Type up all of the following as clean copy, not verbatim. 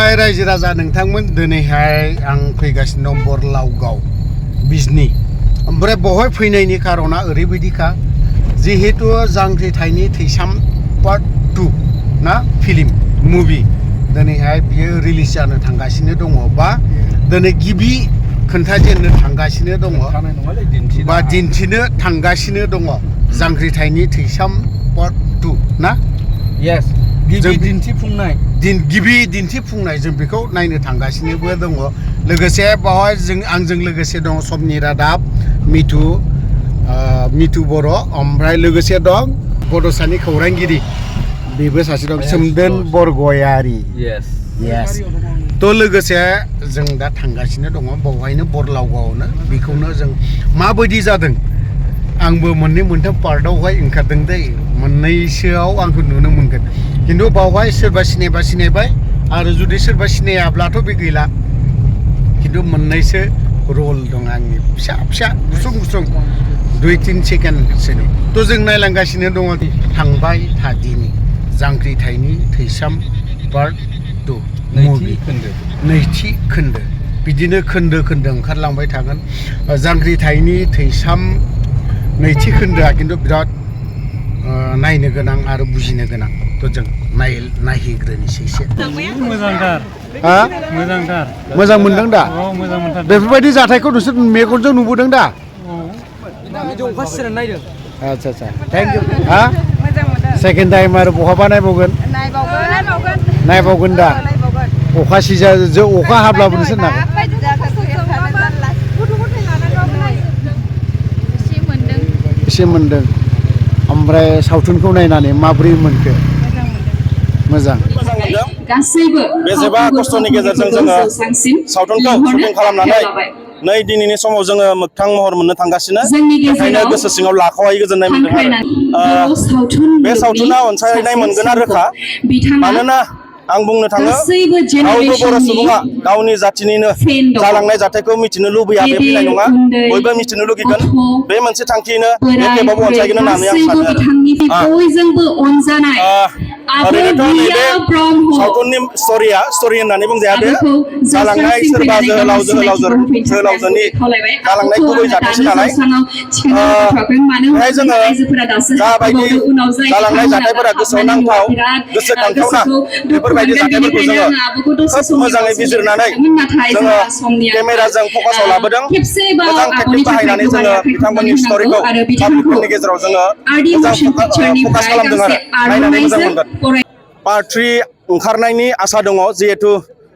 खुलुमबाय रायजो राजा नोंथांमोन दिनैहाय आं फैगासिनो दं बरलावगाव बिजनी ओमफ्राय बहाय फैनायनि कारना ओरैबायदिखा जिहेतु जांख्रिथायनि थैसाम पार्ट 2 ना फिल्म मुभि दिनैहाय बियो रिलिज जानो थांगासिनो दङ बा दिनै गिबि खोन्थाजेननो थांगासिनो दङ बा दिन्थिनो थांगासिनो दङ जांख्रिथायनि थैसाम पार्ट 2 ना यस गिबि दिन्थिफुंनाय जों बेखौ नायनो थांगासिनोबो दङ लोगोसे बावहाय जों आंजों लोगोसे दङ समनि रादाब मिथु बर' ओमफ्राय लोगोसे दं बड'सानि खौरांगिरि बेबो सासे दं सोमदोन बरगयारि यस थ' लोगोसे जों दा थांगासिनो दङ बावहायनो बरलावगावआवनो बेखौनो जों माबायदि जादों आंबो मोननै मोनथाम पार्टआवहाय ओंखारदों दै मोननैसोआव आंखौ नुनो मोनगोन खिन्थु बावहाय सोरबा सिनायबा सिनायबाय आरो जुदि सोरबा सिनायाब्लाथ' बे गैला खिन्थु मोननैसो रल दं आंनि फिसा फिसा गुसुं 2-3 सेकेन्डसोनि थ' जों नायलांगासिनो दङ थांबाय थादिनि जांख्रिथायनि थैसाम पार्ट 2 मुभि नैथि खोन्दो बिदिनो खोन्दो ओंखारलांबाय थागोन जांख्रिथायनि थैसाम नैथि खोन्दोआ खिन्थु बिराद नायनो गोनां आरो बुजिनो गोनां थ' जों नायहैग्रोनोसै एसे मोजां मोनदों दा बेफोरबायदि जाथायखौ नोंसोर मेगनजों नुबोदों दा आच्छा थेंक इउ सेकेन्ड टाइम आरो बहाबा नायबावगोन दा अखा सिजा अखा हाब्लाबो नोंसोर नागोन एसे मोनदों ओमफ्राय सावथुनखौ नायनानै माबोरै मोनखो मोजां गासैबो बेसेबा खस्थ'नि गेजेरजों जोङो सावथुनखौ शुटिं खालामनानै नै दिनैनि समाव जोङो मोगथां महर मोननो थांगासिनो बेखायनो गोसो सिङाव लाख'हायै गोजोननाय मोनदों आरो बे सावथुना अनसायनाय मोनगोना रोखा मानोना आं बुंनो थाङो रावबो बर' सुबुङा गावनि जाथिनिनो जालांनाय जाथायखौ मिथिनो लुबैया बे फैनाय नङा बयबो मिथिनो लुगैगोन बे मोनसे थांखियैनो बे खेबावबो अनसायगोन होननानै आं सानो आरो ओरैनोथ' नैबे सावथुननि स्ट'रि होननानै बुंजाया बे जालांनाय सोरबा जोहोलावजोनि जालांनाय गुबै जाथायसो नालाय बेहाय जोङो जाबायदि जालांनाय जाथायफोरा गोसोआव नांथाव गोसोखांथावना बेफोरबायदि जाथायफोरखौ जोङो खोब मोजाङै बिजिरनानै जोङो केमेराजों फकासाव लाबोदों मोजां टेकनिक बाहायनानै जोङो बिथांमोननि स्ट'रिखौ पाब्लिकफोरनि गेजेराव जोङो मोजां फकास खालामदों आरो नायनानै मोजां मोनगोन पार्ट 3 ओंखारनायनि आसा दङ जिहेतु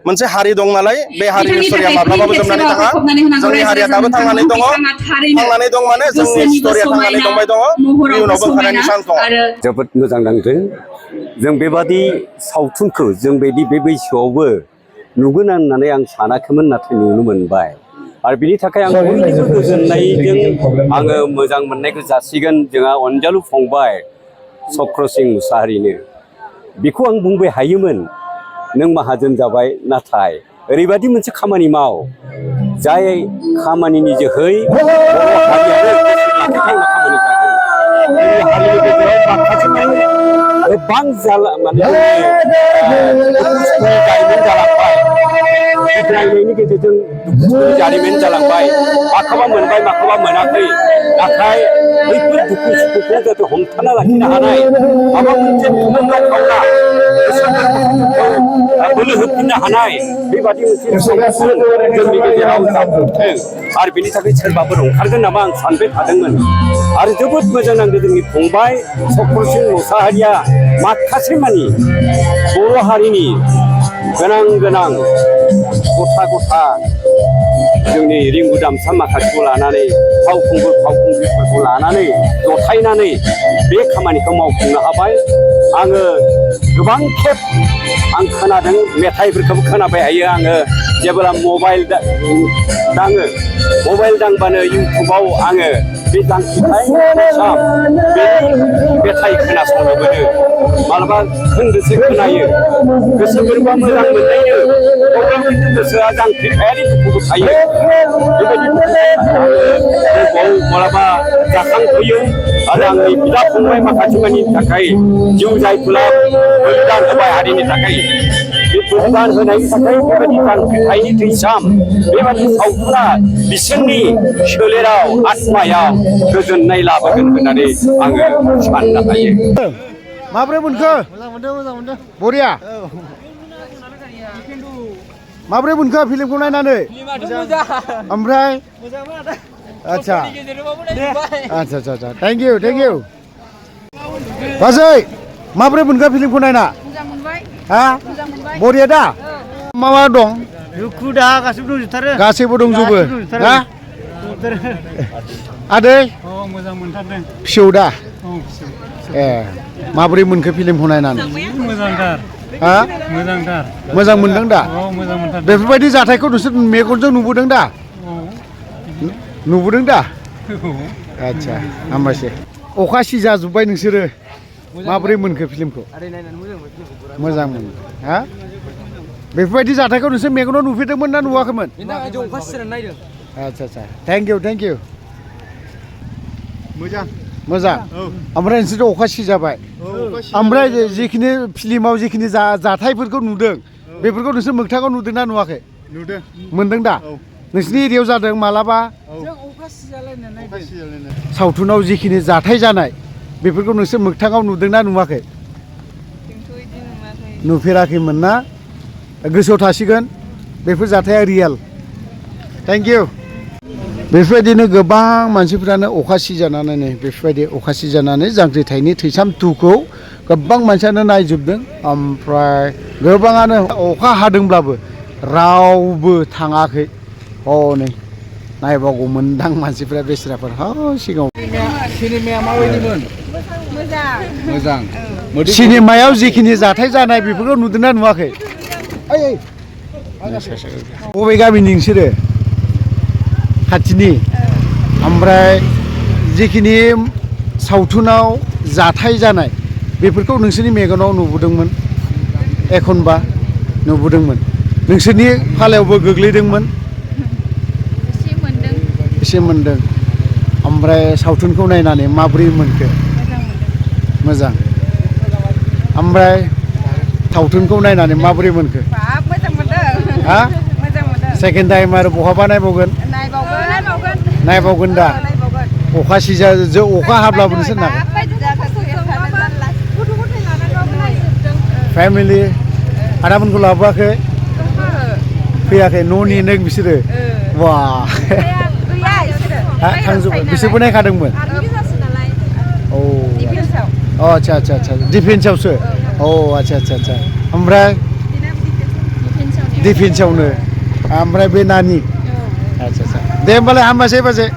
मोनसे हारि दं नालाय बे हारिनि स्ट'रिया माब्लाबाबो जोबनानै थाङा जोंनि हारिया दाबो थांनानै दं माने जोंनि स्ट'रिया थांनानै दंबाय दङ इयुनावबो ओंखारनायनि चान्स दङ जोबोद मोजां नांदों जों बेबादि सावथुनखौ जों बे बैसोआवबो नुगोन होननानै आं सानाखैमोन नाथाय नुनो मोनबाय आरो बिनि थाखाय आं बयनिबो गोजोननायजों आङो मोजां मोननायखौ जासिगोन जोंहा अनजालु फंबाय चक्रसिं मुसाहारिनो बेखौ आं बुंबाय हायोमोन नों माहाजोन जाबाय नाथाय ओरैबादि मोनसे खामानि माव जाय खामानिनि जोहै बर' हारियानो खामानि जागोन जोंनि हारिनि गेजेराव गोबां जारिमिन जालांबाय बिग्रायनायनि गेजेरजों दुखुनि जारिमिन जालांबाय माखौबा मोनबाय माखौबा मोनाखै नाथाय बैफोर दुखु सुखुखौ जाहाथे हमथाना लाखिनो हानाय माबा मोनसे थुलुंगाखावना बोलो होफिननो हानाय बेबादि मोनसे सावथुन जोंनि गेजेराव जाफुंथों आरो बेनि थाखाय सोरबाफोर ओंखारगोन नामा आं सानबाय थादोंमोन आरो जोबोद मोजां नांदों जोंनि फंबाय चक्रसिं मुसाहारिया माखासे मानि बर' हारिनि गोनां गथा जोंनि रिंगु दामसा माखासेखौ लानानै फावखुंग्रिफोरखौ लानानै जथायनानै बे खामानिखौ मावफुंनो हाबाय आङो गोबां खेब आं खोनादों मेथाइफोरखौबो खोनाबाय हायो आङो जेब्ला मबाइल दांबानो इउटुबाव आङो बे जांख्रिथाय थैसाम बेनि मेथाइ खोनासंनो मोनो मालाबा खोन्दोसो खोनायो गोसो गोरबोआ मोजां मोननायनो अब्लाबो खिन्थु गोसोआ जांख्रिथायारि दुखुबो थायो बेबायदि दुखुखौ मालाबा जाखांफैयो आरो आंनि बिदा फंबाय माखासे मानि थाखाय जिउ जायफोरा बलिदान होबाय हारिनि थाखाय बे बोरदान होनायनि थाखाय बेबायदि जांख्रिथायनि थैसाम बेबायदि सावथुना बिसोरनि सोलेराव आत्मायाव गोजोननाय लाबोगोन होननानै आङो साननो हायो। माब्रै मोनखो? मोजां मोनदों बरिया माब्रै मोनखो फिल्मखौ नायनानै? ओमफ्राय आच्छा आच्छा थेंक इउ बाजै माब्रै मोनखो फिल्मखौ नायना? मोजां मोनबाय हा मोजां मोनबाय बरिया दा मा मा दं? दुखु दाहा गासिबो दंजोबथारो गासैबो दंजोबो गासैबो दंजोबथारो। हा आदै मोजां मोनथारदों फिसौ दा ए माब्रै मोनखो फिल्मखौ नायनानै? मोजांथार हा मोजांथार मोजां मोनदों दा? मोजां मोनथार बेफोरबायदि जाथायखौ नोंसोर मेगनजों नुबोदों दा? नुबोदों दा? आच्छा हामबायसै अखा सिजाजोब्बाय नोंसोरो माब्रै मोनखो फिल्मखौ? मोजां मोनो हा बेफोरबायदि जाथायखौ नोंसोर मेगनाव नुफेरदोंमोन ना नुवाखैमोन? आच्छा थेंक इउ मोजां ओमफ्राय नोंसोर अखा सिजाबाय ओमफ्राय जिखिनि फिल्माव जिखिनि जाथायफोरखौ नुदों बेफोरखौ नोंसोर मोगथाङाव नुदों ना नुवाखै? नुदों मोनदों दा? नोंसिनि एरियायाव जादों मालाबा? सावथुनाव जिखिनि जाथाय जानाय बेफोरखौ नोंसोर मोगथाङाव नुदों ना नुवाखै? नुफेराखैमोन ना? गोसोआव थासिगोन बेफोर जाथाया रियेल। थेंक इउ बेफोरबायदिनो गोबां मानसिफ्रानो अखा सिजानानै बेफोरबायदि अखा सिजानानै जांख्रिथायनि थैसाम 2खौ गोबां मानसियानो नायजोबदों ओमफ्राय गोबाङानो अखा हादोंब्लाबो रावबो थाङाखै हनै नायबावगौमोनदां मानसिफ्रा बेसेराफोर सिगाङाव सिनेमाया माबायदिमोन? मोजां सिनेमायाव जिखिनि जाथाय जानाय बेफोरखौ नुदोंना नुवाखै? बबे गामिनि नोंसोरो? खाथिनि ओमफ्राय जिखिनि सावथुनाव जाथाय जानाय बेफोरखौ नोंसोरनि मेगनाव नुबोदोंमोन एखनबा नुबोदोंमोन नोंसोरनि फालायावबो गोग्लैदोंमोन? एसे मोनदों ओमफ्राय सावथुनखौ नायनानै माब्रै मोनखो? मोजां ओमफ्राय सावथुनखौ नायनानै माबोरै मोनखो? मोजां मोनदों हा मोजां मोनदों सेकेन्ड टाइम आरो बहाबा नायबावगोन? नायबावगोन दा? अखा सिजा अखा हाब्लाबो नोंसोर नागोन फेमिलि आदामोनखौ लाबोआखै? फैयाखै न' नेदों बिसोरो? वा थांजोब्बाय बिसोरबो नायखादोंमोन? औ आच्छा डिफेन्सआवसो औ आच्छा ओमफ्राय डिफेन्सआवनो ओमफ्राय बे नानि आच्छा दे होमबालाय हामबायसै बाजै